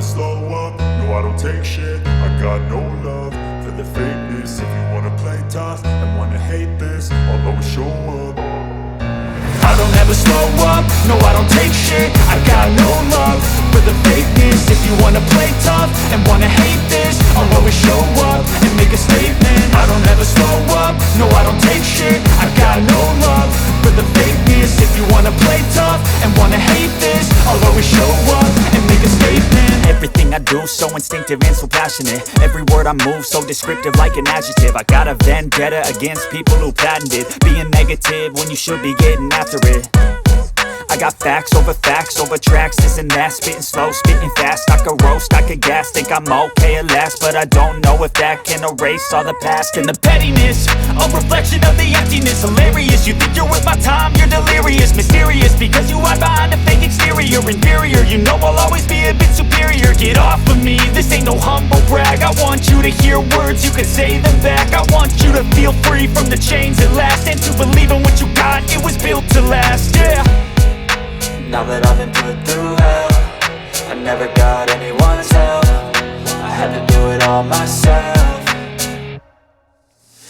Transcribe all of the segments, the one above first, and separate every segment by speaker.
Speaker 1: slow up, no I don't take shit. I got no love for the fakeness. If you wanna play tough and wanna hate this, I'll always show up. I don't ever slow up, no I don't take shit. I got no love for the fakeness. If you wanna play tough and wanna hate this, I'll always show up and make a statement. I don't ever slow up, no I don't take shit. I got no love for the fakeness. If you wanna play tough and wanna hate this, I'll always show up and make a statement.
Speaker 2: Everything I do so instinctive and so passionate. Every word I move so descriptive like an adjective. I got a vendetta against people who patented being negative when you should be getting after it. I got facts over tracks, this and that. Spitting slow, spitting fast, I could roast, I could gas. Think I'm okay at last, but I don't know if that can erase all the past. And the pettiness, a reflection of the emptiness. Hilarious, you think you're worth my time, you're delirious. Mysterious, because you hide behind a fake exterior. Inferior, you know I'll always be a bit superior. Get off of me, this ain't no humble brag. I want you to hear words, you can say them back. I want you to feel free from the chains at last, and to believe in what you got, it was built to last, yeah.
Speaker 3: Now that I've been put through hell, I never got anyone's help. I had to do it all myself.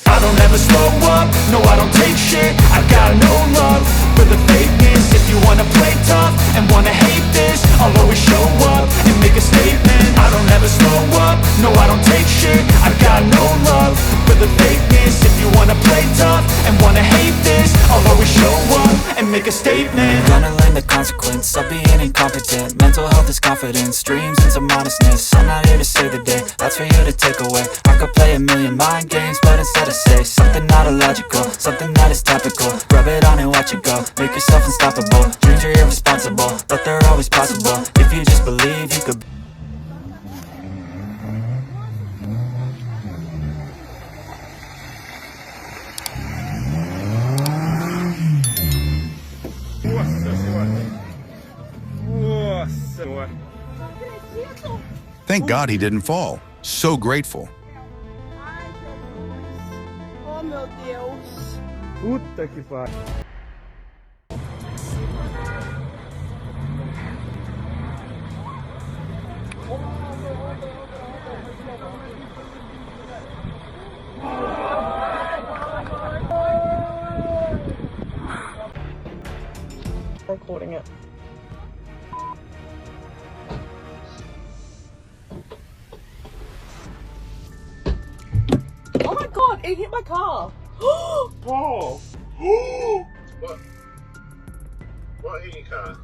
Speaker 1: I don't ever slow up, no I don't take shit. I got no love for the fakeness. If you wanna play tough and wanna hate this, I'll always show up and make a statement. I don't ever slow up, no I don't take shit. I got no love for the fakeness. If you wanna play tough and wanna hate this, I'll always show up and make a statement.
Speaker 3: Gonna learn the consequence of being incompetent. Mental health is confidence, dreams and some honestness. I'm not here to save the day, that's for you to take away. I could play a million mind games, but instead I say something not illogical, something that is topical. Rub it on and watch it go, make yourself unstoppable. Dreams are irresponsible, but they're always possible. If you just believe, you could.
Speaker 4: Thank God he didn't fall. So grateful.
Speaker 5: Oh meu Deus.
Speaker 6: Puta que pariu.
Speaker 5: Recording it. Oh my god, it hit my car.
Speaker 6: Oh!
Speaker 7: What hit your car?